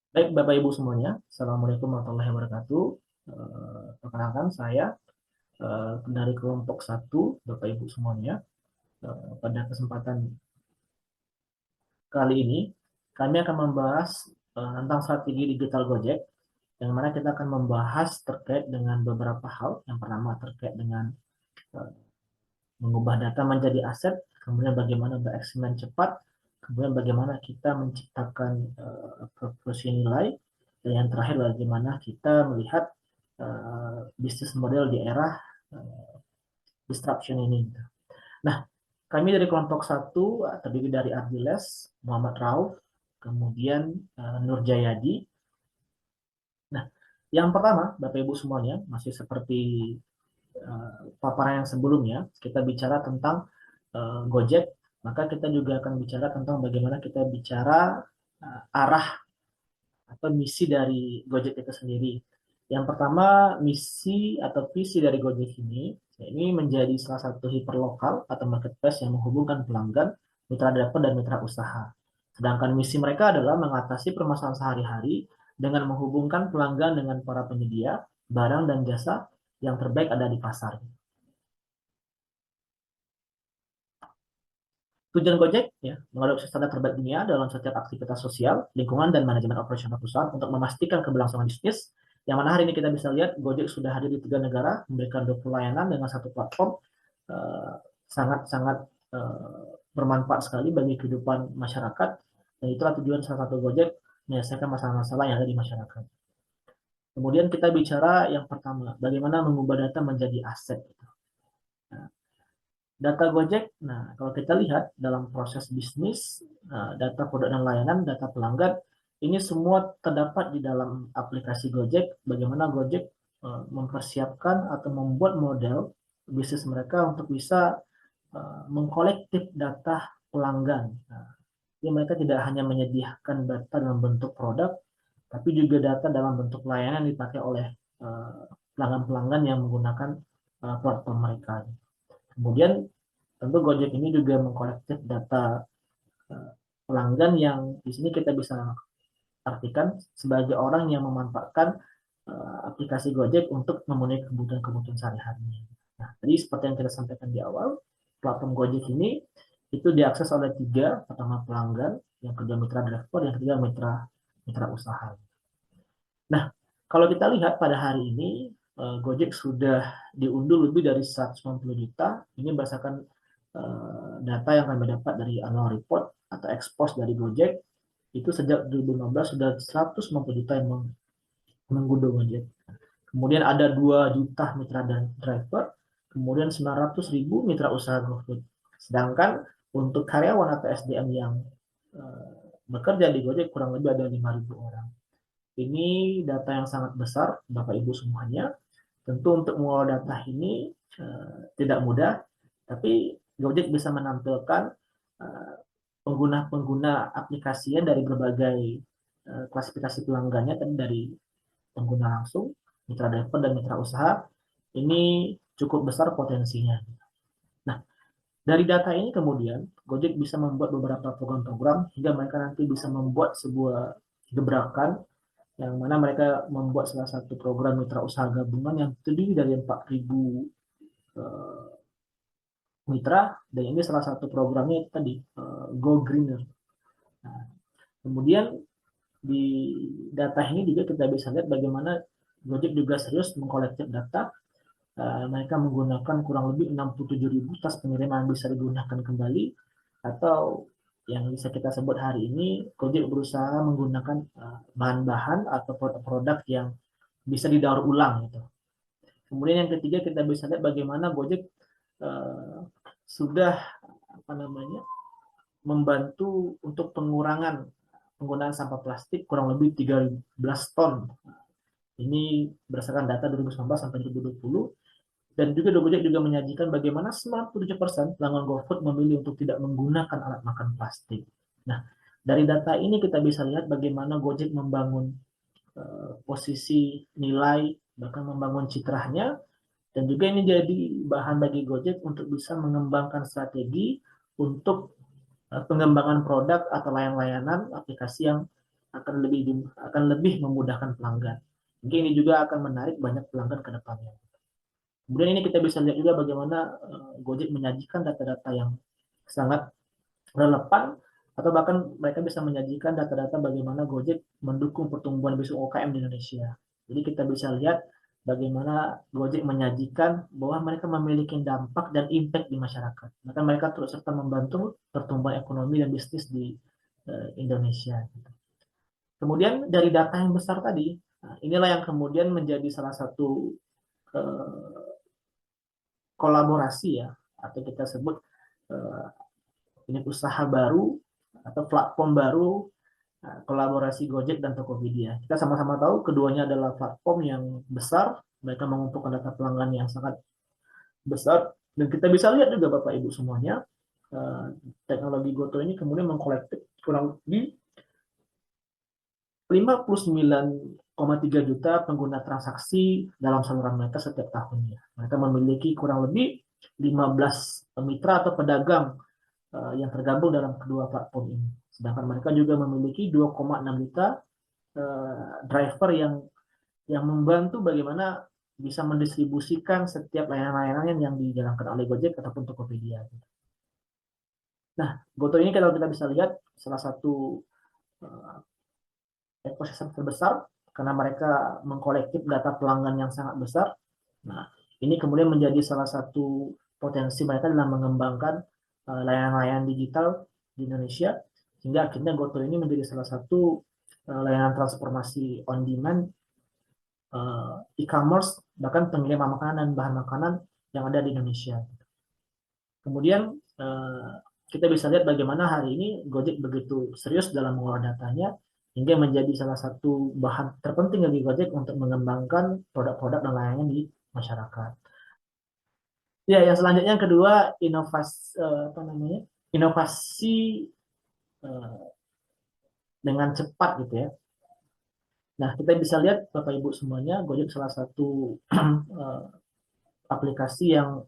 Baik, Bapak Ibu semuanya, Assalamualaikum warahmatullahi wabarakatuh. Perkenalkan saya dari kelompok satu, Bapak Ibu semuanya. Pada kesempatan kali ini, kami akan membahas tentang strategi digital Gojek, yang mana kita akan membahas terkait dengan beberapa hal. Yang pertama terkait dengan eh, mengubah data menjadi aset, kemudian bagaimana bereksperimen cepat, kemudian bagaimana kita menciptakan proporsi nilai, dan yang terakhir bagaimana kita melihat bisnis model di era uh, disruption ini. Nah, kami dari kelompok satu terdiri dari Ardiles, Muhammad Rauf, kemudian Nur Jayadi. Nah, yang pertama, Bapak Ibu semuanya, masih seperti paparan yang sebelumnya, kita bicara tentang Gojek, maka kita juga akan bicara tentang bagaimana kita bicara arah atau misi dari Gojek itu sendiri. Yang pertama, misi atau visi dari Gojek ini menjadi salah satu hiperlokal atau marketplace yang menghubungkan pelanggan, mitra dagang dan mitra usaha. Sedangkan misi mereka adalah mengatasi permasalahan sehari-hari dengan menghubungkan pelanggan dengan para penyedia barang dan jasa yang terbaik ada di pasar. Tujuan Gojek ya, mengadopsi standar terbaik dunia dalam setiap aktivitas sosial, lingkungan, dan manajemen operasional perusahaan untuk memastikan keberlangsungan bisnis. Yang mana hari ini kita bisa lihat Gojek sudah hadir di 3 negara, memberikan 20 layanan dengan satu platform, sangat-sangat bermanfaat sekali bagi kehidupan masyarakat. Dan itulah tujuan salah satu Gojek menyelesaikan masalah-masalah yang ada di masyarakat. Kemudian kita bicara yang pertama, bagaimana mengubah data menjadi aset. Nah, data Gojek, nah kalau kita lihat dalam proses bisnis, data produk dan layanan, data pelanggan, ini semua terdapat di dalam aplikasi Gojek. Bagaimana Gojek mempersiapkan atau membuat model bisnis mereka untuk bisa mengkolektif data pelanggan. Nah, jadi mereka tidak hanya menyediakan data dalam bentuk produk, tapi juga data dalam bentuk layanan yang dipakai oleh pelanggan-pelanggan yang menggunakan platform mereka. Kemudian tentu Gojek ini juga mengkolektif data pelanggan yang di sini kita bisa artikan sebagai orang yang memanfaatkan aplikasi Gojek untuk memenuhi kebutuhan-kebutuhan sehari-hari. Nah, tadi seperti yang kita sampaikan di awal, platform Gojek ini itu diakses oleh 3, pertama pelanggan, yang kedua mitra driver, yang ketiga mitra mitra usaha. Nah, kalau kita lihat pada hari ini Gojek sudah diunduh lebih dari 190 juta. Ini berdasarkan data yang kami dapat dari annual report atau expose dari Gojek. Itu sejak 2015 sudah 190 juta yang menggunduh Gojek. Kemudian ada 2 juta mitra dan driver, kemudian 900.000 mitra usaha GoFood. Sedangkan untuk karyawan atau SDM yang bekerja di Gojek kurang lebih ada 5.000 orang. Ini data yang sangat besar, Bapak Ibu semuanya. Tentu untuk mengolah data ini tidak mudah, tapi Gojek bisa menampilkan pengguna-pengguna aplikasinya dari berbagai klasifikasi pelanggannya, tadi dari pengguna langsung, mitra driver, dan mitra usaha. Ini cukup besar potensinya. Nah, dari data ini kemudian Gojek bisa membuat beberapa program-program hingga mereka nanti bisa membuat sebuah gebrakan yang mana mereka membuat salah satu program mitra usaha gabungan yang terdiri dari 4.000 mitra, dan ini salah satu programnya itu tadi Go Greener. Nah, kemudian di data ini juga kita bisa lihat bagaimana Gojek juga serius mengkolektif data. Mereka menggunakan kurang lebih 67.000 tas pengiriman yang bisa digunakan kembali, atau yang bisa kita sebut hari ini Gojek berusaha menggunakan bahan-bahan atau produk-produk yang bisa didaur ulang gitu. Kemudian yang ketiga kita bisa lihat bagaimana Gojek sudah apa namanya membantu untuk pengurangan penggunaan sampah plastik kurang lebih 13 ton. Ini berdasarkan data 2019 sampai 2020. Dan juga Gojek juga menyajikan bagaimana 97% pelanggan GoFood memilih untuk tidak menggunakan alat makan plastik. Nah, dari data ini kita bisa lihat bagaimana Gojek membangun posisi nilai, bahkan membangun citranya, dan juga ini jadi bahan bagi Gojek untuk bisa mengembangkan strategi untuk pengembangan produk atau layanan aplikasi yang akan lebih memudahkan pelanggan. Mungkin ini juga akan menarik banyak pelanggan ke depannya. Kemudian ini kita bisa lihat juga bagaimana Gojek menyajikan data-data yang sangat relevan, atau bahkan mereka bisa menyajikan data-data bagaimana Gojek mendukung pertumbuhan bisnis UMKM di Indonesia. Jadi kita bisa lihat bagaimana Gojek menyajikan bahwa mereka memiliki dampak dan impact di masyarakat. Maka mereka terus serta membantu pertumbuhan ekonomi dan bisnis di Indonesia. Kemudian dari data yang besar tadi, inilah yang kemudian menjadi salah satu kolaborasi ya, atau kita sebut ini usaha baru atau platform baru, kolaborasi Gojek dan Tokopedia. Kita sama-sama tahu keduanya adalah platform yang besar, mereka mengumpulkan data pelanggan yang sangat besar, dan kita bisa lihat juga Bapak Ibu semuanya, teknologi GoTo ini kemudian mengkolektif kurang lebih 59,3 juta pengguna transaksi dalam saluran mereka setiap tahunnya. Mereka memiliki kurang lebih 15 mitra atau pedagang yang tergabung dalam kedua platform ini. Sedangkan mereka juga memiliki 2,6 juta driver yang membantu bagaimana bisa mendistribusikan setiap layanan-layanan yang dijalankan oleh Gojek ataupun Tokopedia. Nah, GoTo ini kalau kita bisa lihat salah satu ekosistem terbesar karena mereka mengkolektif data pelanggan yang sangat besar. Nah, ini kemudian menjadi salah satu potensi mereka dalam mengembangkan layanan-layanan digital di Indonesia, sehingga akhirnya GoTo ini menjadi salah satu layanan transformasi on demand, e-commerce, bahkan pengiriman makanan dan bahan makanan yang ada di Indonesia. Kemudian kita bisa lihat bagaimana hari ini Gojek begitu serius dalam mengolah datanya, hingga menjadi salah satu bahan terpenting bagi Gojek untuk mengembangkan produk-produk dan layanan di masyarakat. Ya, yang selanjutnya yang kedua, inovasi dengan cepat gitu ya. Nah, kita bisa lihat Bapak Ibu semuanya, Gojek salah satu aplikasi yang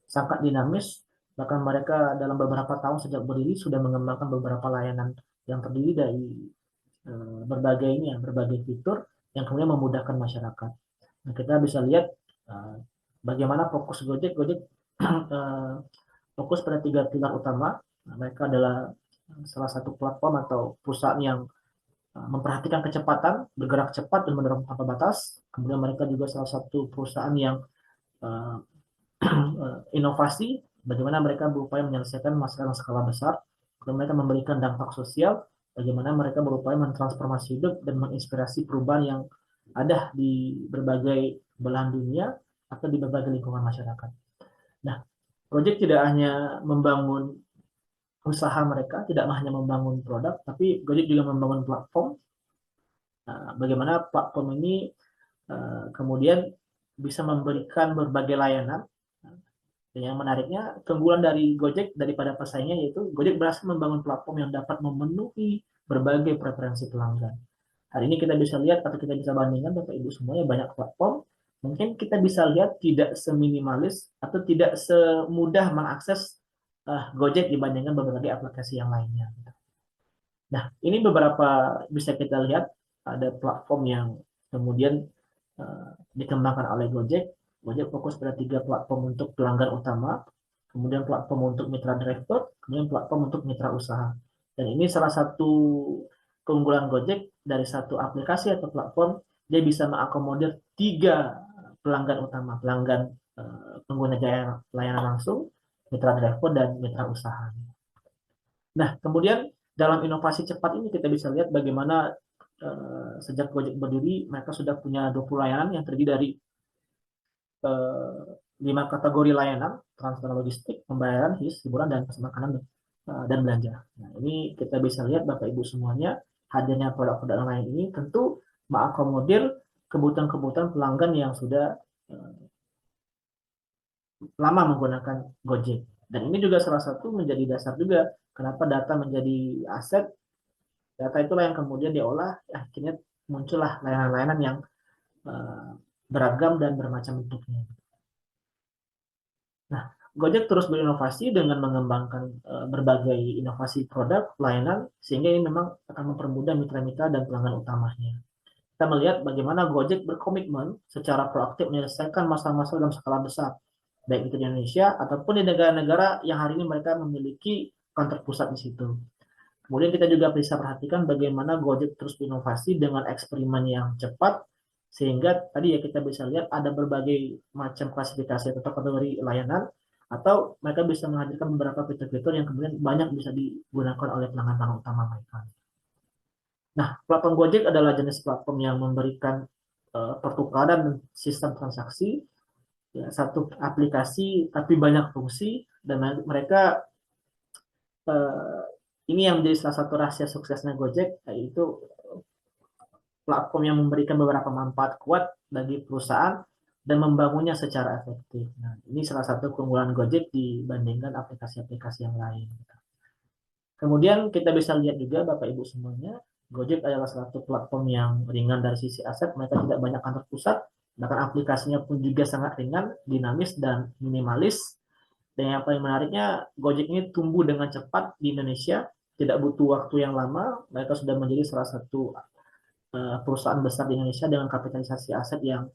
sangat dinamis. Bahkan mereka dalam beberapa tahun sejak berdiri sudah mengembangkan beberapa layanan yang terdiri dari berbagai fitur yang kemudian memudahkan masyarakat. Nah, kita bisa lihat bagaimana fokus Gojek fokus pada 3 pilar utama. Nah, mereka adalah salah satu platform atau perusahaan yang memperhatikan kecepatan, bergerak cepat dan mendorong tanpa batas. Kemudian mereka juga salah satu perusahaan yang inovasi, bagaimana mereka berupaya menyelesaikan masalah skala besar, dan mereka memberikan dampak sosial, bagaimana mereka berupaya mentransformasi hidup dan menginspirasi perubahan yang ada di berbagai belahan dunia atau di berbagai lingkungan masyarakat. Nah, Gojek tidak hanya membangun usaha mereka, tidak hanya membangun produk, tapi Gojek juga membangun platform. Bagaimana platform ini kemudian bisa memberikan berbagai layanan. Dan yang menariknya, keunggulan dari Gojek daripada pesaingnya yaitu Gojek berhasil membangun platform yang dapat memenuhi berbagai preferensi pelanggan. Hari ini kita bisa lihat atau kita bisa bandingkan Bapak Ibu semuanya, banyak platform. Mungkin kita bisa lihat tidak seminimalis atau tidak semudah mengakses Gojek dibandingkan berbagai aplikasi yang lainnya. Nah, ini beberapa bisa kita lihat ada platform yang kemudian dikembangkan oleh Gojek. Gojek fokus pada 3 platform untuk pelanggan utama, kemudian platform untuk mitra driver, kemudian platform untuk mitra usaha. Dan ini salah satu keunggulan Gojek, dari satu aplikasi atau platform, dia bisa mengakomodir 3 pelanggan utama, pelanggan pengguna jasa layanan langsung, mitra driver, dan mitra usaha. Nah, kemudian dalam inovasi cepat ini kita bisa lihat bagaimana sejak Gojek berdiri, mereka sudah punya 20 layanan yang terdiri dari 5 kategori layanan: transfer logistik, pembayaran, hiburan, dan pesan makanan dan belanja. Nah, ini kita bisa lihat Bapak Ibu semuanya, hadirnya produk-produk lain ini tentu mengakomodir kebutuhan-kebutuhan pelanggan yang sudah lama menggunakan Gojek. Dan ini juga salah satu menjadi dasar juga kenapa data menjadi aset. Data itulah yang kemudian diolah, akhirnya muncullah layanan-layanan yang beragam dan bermacam bentuknya. Nah, Gojek terus berinovasi dengan mengembangkan berbagai inovasi produk, pelayanan, sehingga ini memang akan mempermudah mitra-mitra dan pelanggan utamanya. Kita melihat bagaimana Gojek berkomitmen secara proaktif menyelesaikan masalah-masalah dalam skala besar, baik itu di Indonesia ataupun di negara-negara yang hari ini mereka memiliki kantor pusat di situ. Kemudian kita juga bisa perhatikan bagaimana Gojek terus berinovasi dengan eksperimen yang cepat, sehingga tadi ya kita bisa lihat ada berbagai macam klasifikasi atau kategori layanan, atau mereka bisa menghadirkan beberapa fitur-fitur yang kemudian banyak bisa digunakan oleh pelanggan-pelanggan utama mereka. Nah, platform Gojek adalah jenis platform yang memberikan pertukaran sistem transaksi, ya, satu aplikasi tapi banyak fungsi, dan mereka eh, ini yang menjadi salah satu rahasia suksesnya Gojek, yaitu platform yang memberikan beberapa manfaat kuat bagi perusahaan dan membangunnya secara efektif. Nah, ini salah satu keunggulan Gojek dibandingkan aplikasi-aplikasi yang lain. Kemudian kita bisa lihat juga Bapak Ibu semuanya, Gojek adalah salah satu platform yang ringan dari sisi aset, mereka tidak banyak kantor pusat, bahkan aplikasinya pun juga sangat ringan, dinamis, dan minimalis. Dan yang paling menariknya, Gojek ini tumbuh dengan cepat di Indonesia, tidak butuh waktu yang lama, mereka sudah menjadi salah satu perusahaan besar di Indonesia dengan kapitalisasi aset yang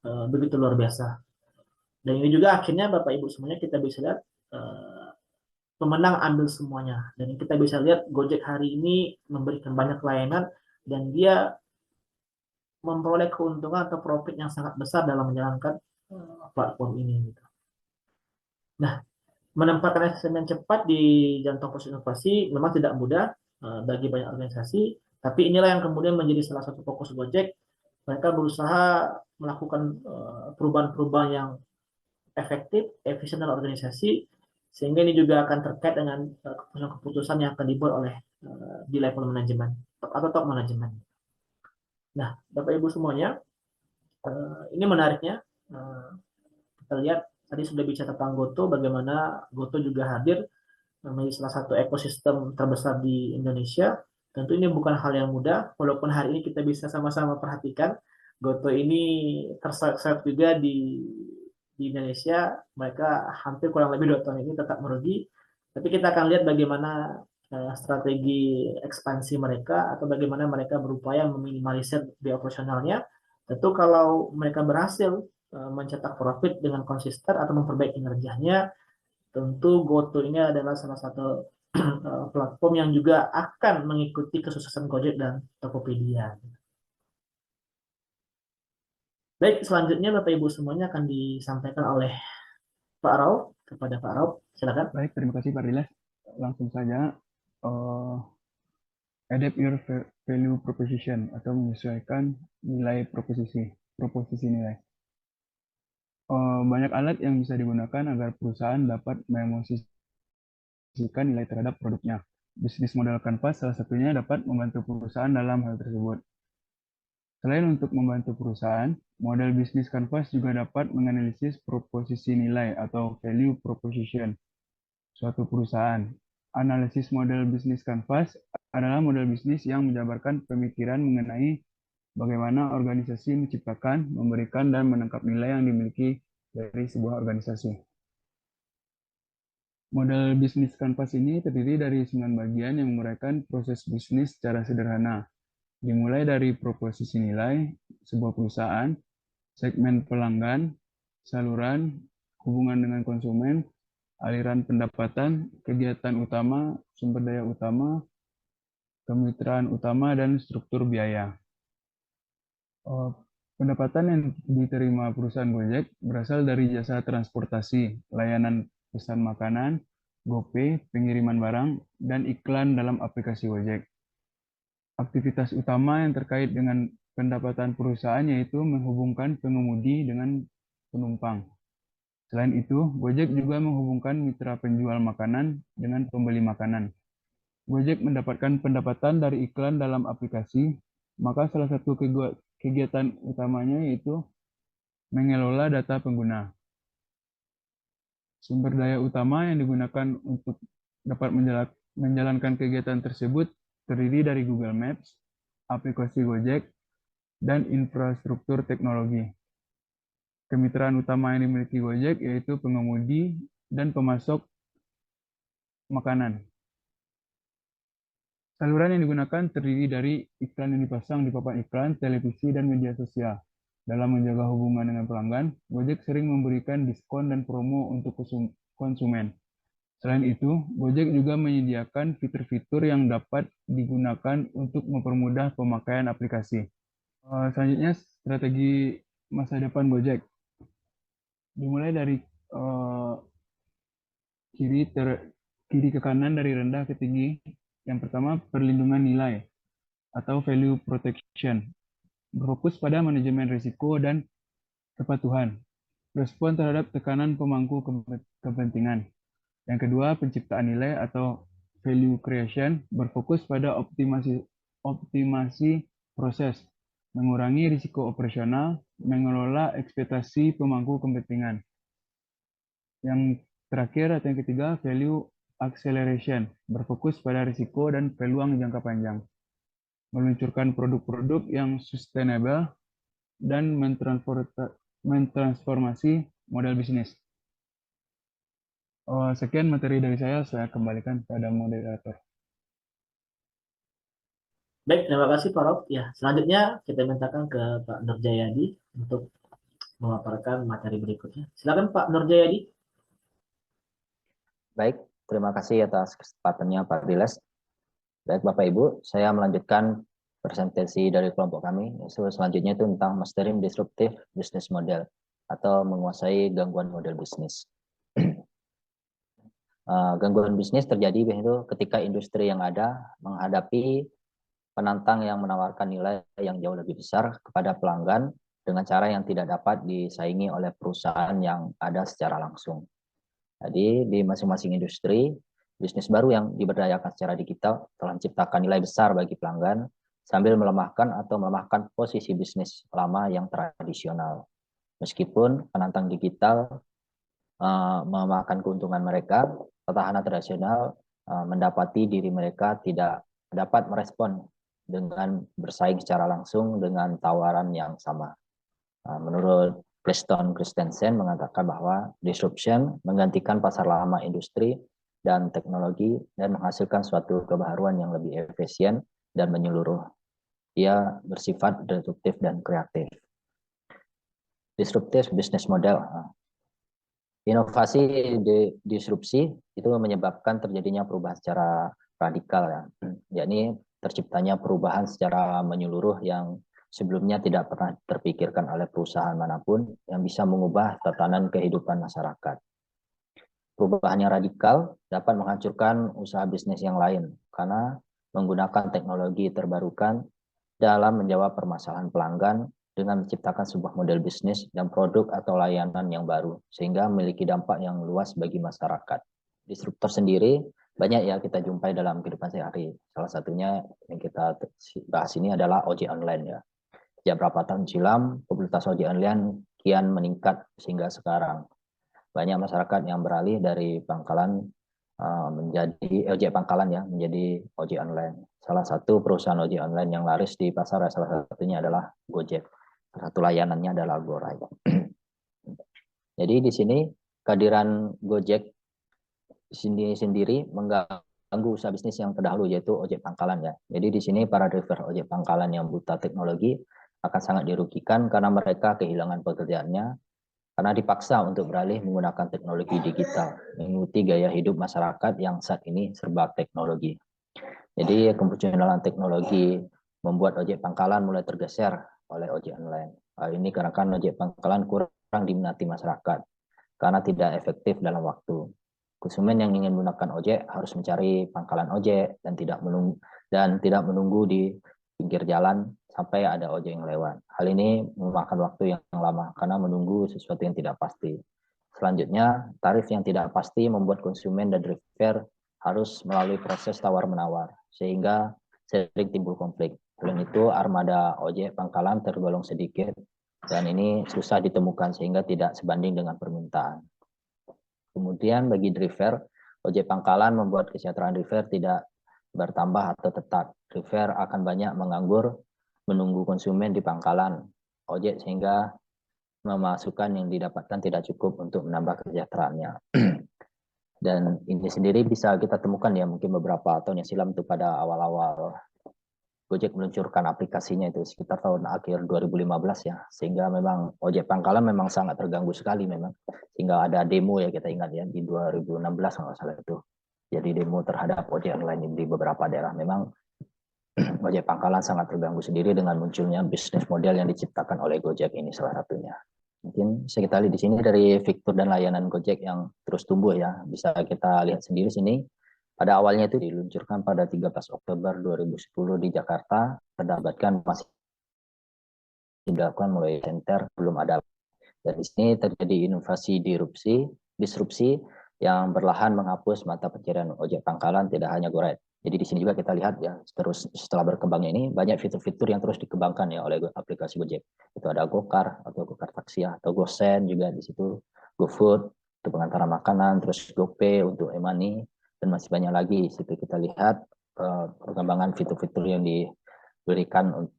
begitu luar biasa. Dan ini juga akhirnya Bapak Ibu semuanya kita bisa lihat pemenang ambil semuanya. Dan kita bisa lihat Gojek hari ini memberikan banyak layanan dan dia memperoleh keuntungan atau profit yang sangat besar dalam menjalankan platform ini. Gitu. Nah, menempatkan asesmen cepat di jantung proses inovasi memang tidak mudah bagi banyak organisasi, tapi inilah yang kemudian menjadi salah satu fokus Gojek. Mereka berusaha melakukan perubahan-perubahan yang efektif, efisien dalam organisasi, sehingga ini juga akan terkait dengan keputusan-keputusan yang akan dibuat oleh di level manajemen atau top manajemen. Nah, Bapak Ibu semuanya, ini menariknya kita lihat tadi sudah bicara tentang Goto, bagaimana Goto juga hadir menjadi salah satu ekosistem terbesar di Indonesia. Tentu ini bukan hal yang mudah, walaupun hari ini kita bisa sama-sama perhatikan Goto ini terseret juga di Indonesia, mereka hampir kurang lebih 2 tahun ini tetap merugi. Tapi kita akan lihat bagaimana strategi ekspansi mereka atau bagaimana mereka berupaya meminimalisir biaya operasionalnya. Tentu kalau mereka berhasil mencetak profit dengan konsisten atau memperbaiki kinerjanya, tentu GoTo ini adalah salah satu platform yang juga akan mengikuti kesuksesan Gojek dan Tokopedia. Baik, selanjutnya Bapak Ibu semuanya akan disampaikan oleh Pak Rauf, kepada Pak Rauf. Silakan. Baik, terima kasih Pak Rilas. Langsung saja, uh, adapt your value proposition atau menyesuaikan nilai proposisi nilai. Banyak alat yang bisa digunakan agar perusahaan dapat memosisikan nilai terhadap produknya. Bisnis model Canvas salah satunya dapat membantu perusahaan dalam hal tersebut. Selain untuk membantu perusahaan, model bisnis Canvas juga dapat menganalisis proposisi nilai atau value proposition suatu perusahaan. Analisis model bisnis Canvas adalah model bisnis yang menjabarkan pemikiran mengenai bagaimana organisasi menciptakan, memberikan, dan menangkap nilai yang dimiliki dari sebuah organisasi. Model bisnis Canvas ini terdiri dari 9 bagian yang menguraikan proses bisnis secara sederhana, dimulai dari proposisi nilai sebuah perusahaan, segmen pelanggan, saluran, hubungan dengan konsumen, aliran pendapatan, kegiatan utama, sumber daya utama, kemitraan utama, dan struktur biaya. Pendapatan yang diterima perusahaan Gojek berasal dari jasa transportasi, layanan pesan makanan, GoPay, pengiriman barang, dan iklan dalam aplikasi Gojek. Aktivitas utama yang terkait dengan pendapatan perusahaan yaitu menghubungkan pengemudi dengan penumpang. Selain itu, Gojek juga menghubungkan mitra penjual makanan dengan pembeli makanan. Gojek mendapatkan pendapatan dari iklan dalam aplikasi, maka salah satu kegiatan utamanya yaitu mengelola data pengguna. Sumber daya utama yang digunakan untuk dapat menjalankan kegiatan tersebut terdiri dari Google Maps, aplikasi Gojek, dan infrastruktur teknologi. Kemitraan utama yang dimiliki Gojek yaitu pengemudi dan pemasok makanan. Saluran yang digunakan terdiri dari iklan yang dipasang di papan iklan, televisi, dan media sosial. Dalam menjaga hubungan dengan pelanggan, Gojek sering memberikan diskon dan promo untuk konsumen. Selain itu, Gojek juga menyediakan fitur-fitur yang dapat digunakan untuk mempermudah pemakaian aplikasi. Selanjutnya, strategi masa depan Gojek. Dimulai dari eh, kiri ke kanan dari rendah ke tinggi. Yang pertama, perlindungan nilai atau value protection. Berfokus pada manajemen risiko dan kepatuhan. Respon terhadap tekanan pemangku kepentingan. Yang kedua, penciptaan nilai atau value creation berfokus pada optimasi proses, mengurangi risiko operasional, mengelola ekspektasi pemangku kepentingan. Yang terakhir atau yang ketiga, value acceleration, berfokus pada risiko dan peluang jangka panjang. Meluncurkan produk-produk yang sustainable dan mentransformasi model bisnis. Sekian materi dari saya kembalikan pada moderator. Baik, terima kasih Pak Rob. Ya, selanjutnya kita mintakan ke Pak Nurjayadi untuk memaparkan materi berikutnya. Silakan Pak Nurjayadi. Baik, terima kasih atas kesempatannya Pak Diles. Baik Bapak Ibu, saya melanjutkan presentasi dari kelompok kami. Selanjutnya itu tentang mastering disruptive business model atau menguasai gangguan model bisnis. Gangguan bisnis terjadi itu ketika industri yang ada menghadapi penantang yang menawarkan nilai yang jauh lebih besar kepada pelanggan dengan cara yang tidak dapat disaingi oleh perusahaan yang ada secara langsung. Jadi di masing-masing industri, bisnis baru yang diberdayakan secara digital telah menciptakan nilai besar bagi pelanggan sambil melemahkan posisi bisnis lama yang tradisional. Meskipun penantang digital memakan keuntungan mereka, petahana tradisional mendapati diri mereka tidak dapat merespon dengan bersaing secara langsung dengan tawaran yang sama. Menurut Preston Christensen mengatakan bahwa disruption menggantikan pasar lama industri dan teknologi dan menghasilkan suatu kebaharuan yang lebih efisien dan menyeluruh. Ia bersifat disruptif dan kreatif. Disruptive business model. Inovasi disrupsi itu menyebabkan terjadinya perubahan secara radikal, ya. Yakni terciptanya perubahan secara menyeluruh yang sebelumnya tidak pernah terpikirkan oleh perusahaan manapun yang bisa mengubah tatanan kehidupan masyarakat. Perubahan yang radikal dapat menghancurkan usaha bisnis yang lain karena menggunakan teknologi terbarukan dalam menjawab permasalahan pelanggan dengan menciptakan sebuah model bisnis dan produk atau layanan yang baru sehingga memiliki dampak yang luas bagi masyarakat. Disruptor sendiri banyak ya kita jumpai dalam kehidupan sehari. Salah satunya yang kita bahas ini adalah ojek online ya. Sejak berapa tahun silam, popularitas ojek online kian meningkat sehingga sekarang. Banyak masyarakat yang beralih dari pangkalan menjadi ojek pangkalan ya, menjadi ojek online. Salah satu perusahaan ojek online yang laris di pasar salah satunya adalah Gojek. Salah satu layanannya adalah GoRide. Jadi di sini kehadiran Gojek sendiri mengganggu usaha bisnis yang terdahulu yaitu ojek pangkalan ya. Jadi di sini para driver ojek pangkalan yang buta teknologi akan sangat dirugikan karena mereka kehilangan pekerjaannya karena dipaksa untuk beralih menggunakan teknologi digital, mengikuti gaya hidup masyarakat yang saat ini serba teknologi. Jadi kemunculan teknologi membuat ojek pangkalan mulai tergeser oleh ojek online. Hal ini karena ojek pangkalan kurang diminati masyarakat karena tidak efektif dalam waktu. Konsumen yang ingin menggunakan ojek harus mencari pangkalan ojek dan tidak menunggu di pinggir jalan sampai ada ojek yang lewat. Hal ini memakan waktu yang lama karena menunggu sesuatu yang tidak pasti. Selanjutnya, tarif yang tidak pasti membuat konsumen dan driver harus melalui proses tawar-menawar, sehingga sering timbul konflik. Selain itu, armada ojek pangkalan tergolong sedikit, dan ini susah ditemukan sehingga tidak sebanding dengan permintaan. Kemudian bagi driver, ojek pangkalan membuat kesejahteraan driver tidak bertambah atau tetap. Driver akan banyak menganggur, menunggu konsumen di pangkalan ojek sehingga pemasukan yang didapatkan tidak cukup untuk menambah kesejahteraannya. Dan ini sendiri bisa kita temukan ya mungkin beberapa tahun yang silam itu pada awal-awal Gojek meluncurkan aplikasinya itu sekitar tahun akhir 2015 ya, sehingga memang ojek pangkalan memang sangat terganggu sekali memang, sehingga ada demo ya kita ingat ya di 2016 kalau nggak salah itu, jadi demo terhadap ojek online di beberapa daerah. Memang ojek pangkalan sangat terganggu sendiri dengan munculnya bisnis model yang diciptakan oleh Gojek ini salah satunya. Mungkin bisa kita lihat di sini dari fitur dan layanan Gojek yang terus tumbuh ya, bisa kita lihat sendiri sini. Pada awalnya itu diluncurkan pada 13 Oktober 2010 di Jakarta, terdapatkan masih dilakukan mulai center, belum ada. Dan di sini terjadi inovasi disrupsi yang perlahan menghapus mata pencarian ojek pangkalan, tidak hanya GoRide. Jadi di sini juga kita lihat ya, terus setelah berkembangnya ini banyak fitur-fitur yang terus dikembangkan ya oleh aplikasi Gojek. Itu ada GoCar atau GoCar Taksi atau GoSend juga di situ, GoFood untuk pengantaran makanan, terus GoPay untuk e-money, dan masih banyak lagi. Di situ kita lihat perkembangan fitur-fitur yang diberikan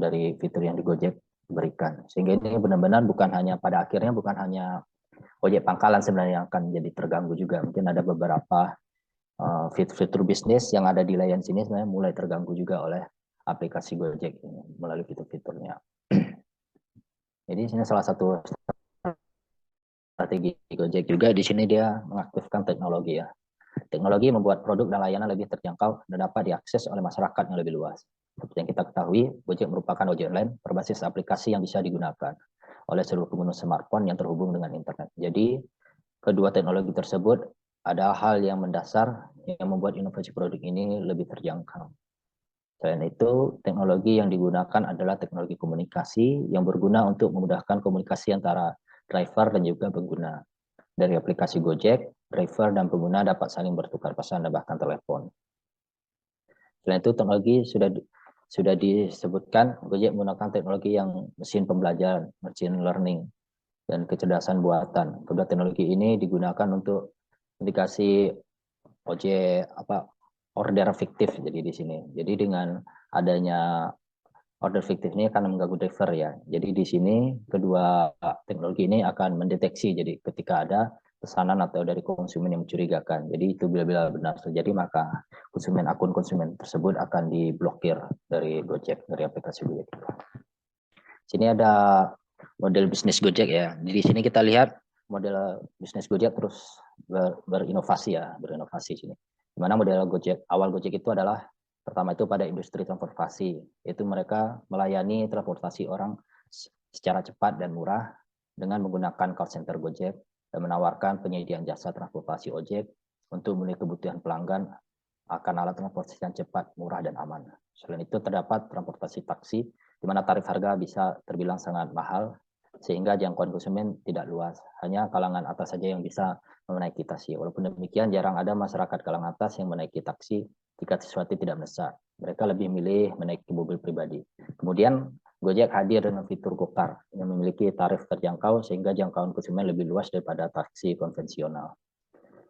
dari fitur yang di Gojek berikan. Sehingga ini benar-benar bukan hanya pada akhirnya bukan hanya ojek pangkalan sebenarnya yang akan jadi terganggu juga. Mungkin ada beberapa fitur bisnis yang ada di layanan sini sebenarnya mulai terganggu juga oleh aplikasi Gojek ini melalui fitur-fiturnya. Jadi ini salah satu strategi Gojek juga, di sini dia mengaktifkan teknologi ya. Teknologi membuat produk dan layanan lebih terjangkau dan dapat diakses oleh masyarakat yang lebih luas. Seperti yang kita ketahui, Gojek merupakan ojek online berbasis aplikasi yang bisa digunakan oleh seluruh pengguna smartphone yang terhubung dengan internet. Jadi, kedua teknologi tersebut ada hal yang mendasar yang membuat inovasi produk ini lebih terjangkau. Selain itu, teknologi yang digunakan adalah teknologi komunikasi yang berguna untuk memudahkan komunikasi antara driver dan juga pengguna. Dari aplikasi Gojek, driver dan pengguna dapat saling bertukar pesan dan bahkan telepon. Selain itu, teknologi sudah disebutkan, Gojek menggunakan teknologi yang mesin pembelajaran, machine learning, dan kecerdasan buatan. Kedua teknologi ini digunakan untuk indikasi ojek order fiktif. Jadi di sini, jadi dengan adanya order fiktif ini akan mengganggu driver ya. Jadi di sini kedua teknologi ini akan mendeteksi. Jadi ketika ada pesanan atau dari konsumen yang mencurigakan. Jadi itu bila benar terjadi maka akun konsumen tersebut akan diblokir dari Gojek, dari aplikasi Gojek. Sini ada model bisnis Gojek ya. Di sini kita lihat model bisnis Gojek terus berinovasi sini. Di mana model awal Gojek itu adalah pertama itu pada industri transportasi, yaitu mereka melayani transportasi orang secara cepat dan murah dengan menggunakan call center Gojek dan menawarkan penyediaan jasa transportasi ojek untuk memenuhi kebutuhan pelanggan akan alat transportasi yang cepat, murah, dan aman. Selain itu terdapat transportasi taksi, di mana tarif harga bisa terbilang sangat mahal, sehingga jangkauan konsumen tidak luas. Hanya kalangan atas saja yang bisa menaiki taksi. Walaupun demikian, jarang ada masyarakat kalangan atas yang menaiki taksi jika sesuatu tidak mendesak. Mereka lebih milih menaiki mobil pribadi. Kemudian, Gojek hadir dengan fitur GoCar yang memiliki tarif terjangkau sehingga jangkauan konsumen lebih luas daripada taksi konvensional.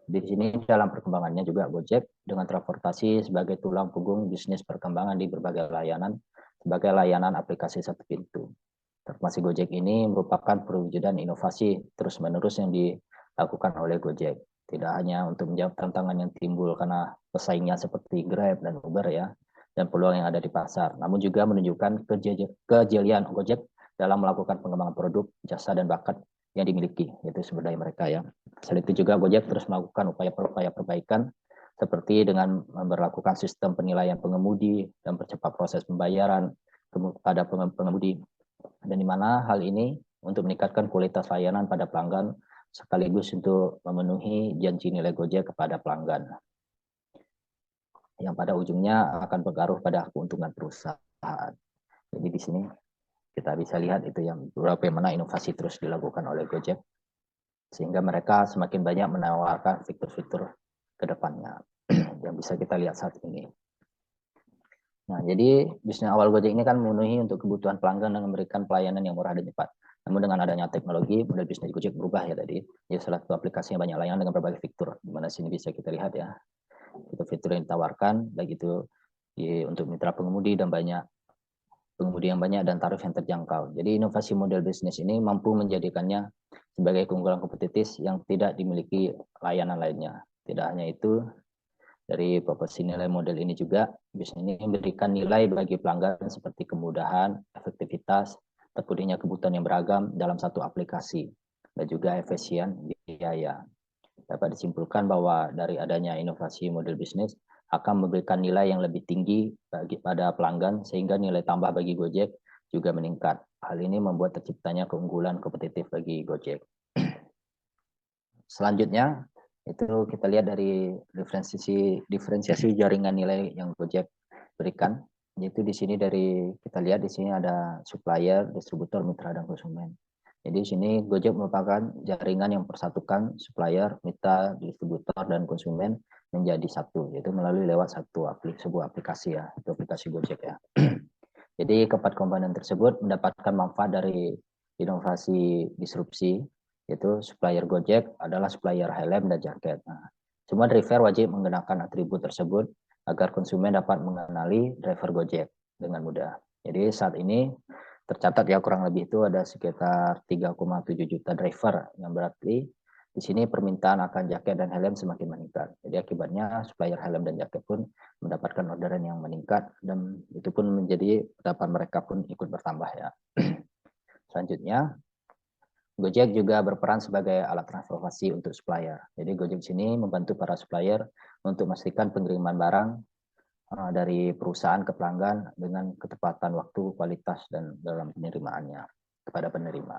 Di sini dalam perkembangannya juga Gojek dengan transportasi sebagai tulang punggung bisnis perkembangan di berbagai layanan sebagai layanan aplikasi satu pintu. Transformasi Gojek ini merupakan perwujudan inovasi terus-menerus yang dilakukan oleh Gojek. Tidak hanya untuk menjawab tantangan yang timbul karena pesaingnya seperti Grab dan Uber ya, dan peluang yang ada di pasar, namun juga menunjukkan kejelian Gojek dalam melakukan pengembangan produk, jasa, dan bakat yang dimiliki, yaitu sumber daya mereka ya. Selain itu juga Gojek terus melakukan upaya perbaikan seperti dengan memperlakukan sistem penilaian pengemudi dan percepat proses pembayaran kepada pengemudi, dan di mana hal ini untuk meningkatkan kualitas layanan pada pelanggan sekaligus untuk memenuhi janji nilai Gojek kepada pelanggan yang pada ujungnya akan berpengaruh pada keuntungan perusahaan. Jadi di sini kita bisa lihat itu yang beberapa mana inovasi terus dilakukan oleh Gojek sehingga mereka semakin banyak menawarkan fitur-fitur ke depannya yang bisa kita lihat saat ini. Nah, jadi bisnis awal Gojek ini kan memenuhi untuk kebutuhan pelanggan dengan memberikan pelayanan yang murah dan cepat. Namun dengan adanya teknologi, model bisnis Gojek berubah ya tadi. Jadi salah satu aplikasi yang banyak layanan dengan berbagai fitur. Di mana sini bisa kita lihat ya. Fitur-fitur yang ditawarkan, baik itu untuk mitra pengemudi dan pengemudi yang banyak dan tarif yang terjangkau. Jadi inovasi model bisnis ini mampu menjadikannya sebagai keunggulan kompetitif yang tidak dimiliki layanan lainnya. Tidak hanya itu, dari proporsi nilai model ini juga bisnis ini memberikan nilai bagi pelanggan seperti kemudahan, efektivitas, terpilihnya kebutuhan yang beragam dalam satu aplikasi, dan juga efisien biaya. Dapat disimpulkan bahwa dari adanya inovasi model bisnis akan memberikan nilai yang lebih tinggi pada pelanggan sehingga nilai tambah bagi Gojek juga meningkat. Hal ini membuat terciptanya keunggulan kompetitif bagi Gojek. Selanjutnya itu kita lihat dari diferensiasi jaringan nilai yang Gojek berikan. Yaitu di sini kita lihat di sini ada supplier, distributor, mitra, dan konsumen. Jadi di sini Gojek merupakan jaringan yang persatukan supplier, mitra, distributor, dan konsumen menjadi satu, yaitu melalui lewat sebuah aplikasi ya, itu aplikasi Gojek ya. Jadi keempat komponen tersebut mendapatkan manfaat dari inovasi disrupsi, yaitu supplier Gojek adalah supplier helm dan jaket. Nah, semua driver wajib menggunakan atribut tersebut agar konsumen dapat mengenali driver Gojek dengan mudah. Jadi saat ini tercatat ya kurang lebih itu ada sekitar 3,7 juta driver, yang berarti di sini permintaan akan jaket dan helm semakin meningkat. Jadi akibatnya supplier helm dan jaket pun mendapatkan orderan yang meningkat, dan itu pun menjadi pendapatan mereka pun ikut bertambah ya. Selanjutnya, Gojek juga berperan sebagai alat transportasi untuk supplier. Jadi Gojek sini membantu para supplier untuk memastikan pengiriman barang dari perusahaan ke pelanggan dengan ketepatan waktu, kualitas, dan dalam penerimaannya kepada penerima.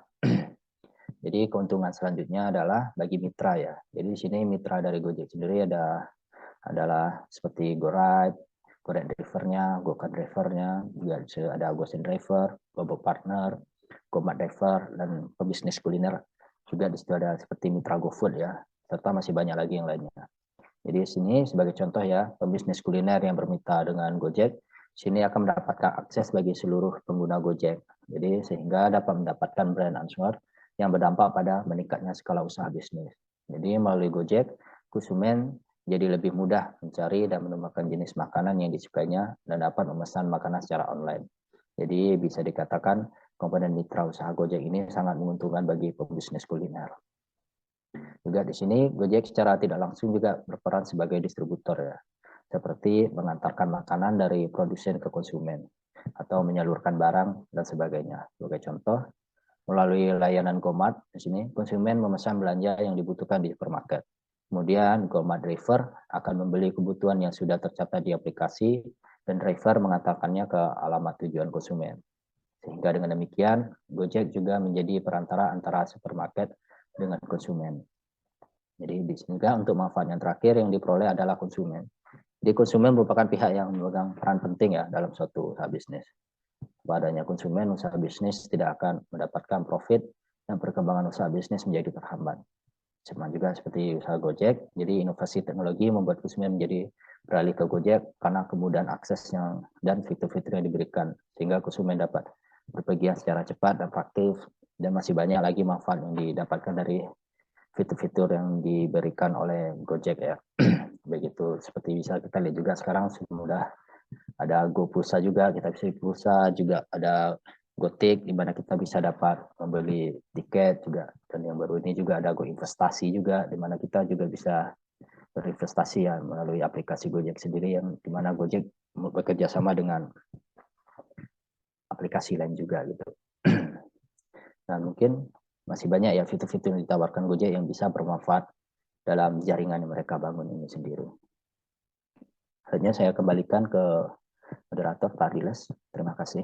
Jadi keuntungan selanjutnya adalah bagi mitra ya. Jadi di sini mitra dari Gojek sendiri adalah seperti GoRide, GoRide drivernya, GoCar drivernya, juga ada GoSend driver, Globo Partner, GoMart driver, dan pebisnis kuliner. Juga di situ ada seperti mitra GoFood ya, serta masih banyak lagi yang lainnya. Jadi sini sebagai contoh ya, pebisnis kuliner yang bermitra dengan Gojek, sini akan mendapatkan akses bagi seluruh pengguna Gojek. Jadi sehingga dapat mendapatkan brand answer yang berdampak pada meningkatnya skala usaha bisnis. Jadi melalui Gojek, konsumen jadi lebih mudah mencari dan menemukan jenis makanan yang disukainya dan dapat memesan makanan secara online. Jadi bisa dikatakan komponen mitra usaha Gojek ini sangat menguntungkan bagi pebisnis kuliner. Juga di sini Gojek secara tidak langsung juga berperan sebagai distributor ya, seperti mengantarkan makanan dari produsen ke konsumen atau menyalurkan barang dan sebagainya. Sebagai contoh, melalui layanan GoMart di sini konsumen memesan belanja yang dibutuhkan di supermarket. Kemudian GoMart driver akan membeli kebutuhan yang sudah tercatat di aplikasi dan driver mengantarkannya ke alamat tujuan konsumen. Sehingga dengan demikian Gojek juga menjadi perantara antara supermarket dengan konsumen. Jadi sehingga untuk manfaat yang terakhir yang diperoleh adalah konsumen. Jadi konsumen merupakan pihak yang memegang peran penting ya dalam suatu usaha bisnis. Padanya konsumen, usaha bisnis tidak akan mendapatkan profit dan perkembangan usaha bisnis menjadi terhambat. Sama juga seperti usaha Gojek, jadi inovasi teknologi membuat konsumen menjadi beralih ke Gojek karena kemudahan akses dan fitur-fitur yang diberikan, sehingga konsumen dapat berpergian secara cepat dan praktis, dan masih banyak lagi manfaat yang didapatkan dari fitur-fitur yang diberikan oleh Gojek ya. Begitu seperti bisa kita lihat juga sekarang sudah ada GoPulsa juga, kita bisa pulsa, juga ada GoTik di mana kita bisa dapat membeli tiket juga, dan yang baru ini juga ada GoInvestasi juga di mana kita juga bisa berinvestasi ya melalui aplikasi Gojek sendiri, yang di mana Gojek bekerja sama dengan aplikasi lain juga gitu. Nah, mungkin masih banyak ya fitur-fitur yang ditawarkan Gojek yang bisa bermanfaat dalam jaringan yang mereka bangun ini sendiri. Selanjutnya saya kembalikan ke moderator Pak Riles. Terima kasih.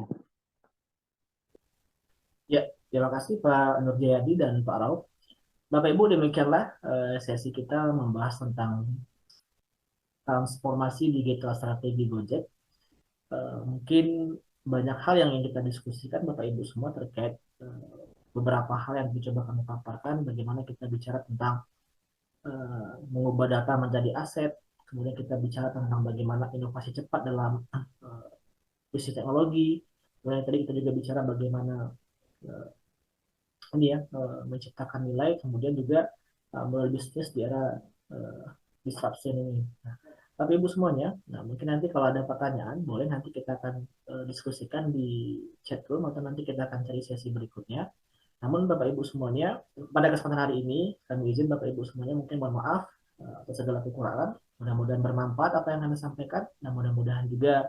Ya, terima kasih Pak Nurjayadi dan Pak Rauf. Bapak Ibu, demikianlah sesi kita membahas tentang transformasi digital strategi Gojek. Mungkin banyak hal yang ingin kita diskusikan Bapak Ibu semua terkait beberapa hal yang dicoba kami paparkan, bagaimana kita bicara tentang mengubah data menjadi aset, kemudian kita bicara tentang bagaimana inovasi cepat dalam bisnis teknologi, kemudian tadi kita juga bicara bagaimana menciptakan nilai, kemudian juga melalui bisnis di era disruption ini. Nah, Bapak Ibu semuanya, nah mungkin nanti kalau ada pertanyaan, boleh nanti kita akan diskusikan di chat room atau nanti kita akan cari sesi berikutnya. Namun Bapak Ibu semuanya, pada kesempatan hari ini, kami izin Bapak Ibu semuanya mungkin mohon maaf atas segala kekurangan. Mudah-mudahan bermanfaat apa yang kami sampaikan, dan mudah-mudahan juga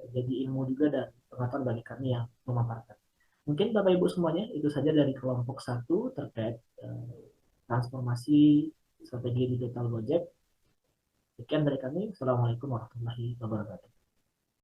jadi ilmu juga dan pengetahuan bagi kami yang memaparkan. Mungkin Bapak Ibu semuanya itu saja dari kelompok satu terkait transformasi strategi digital Gojek. Sekian dari kami. Assalamualaikum warahmatullahi wabarakatuh.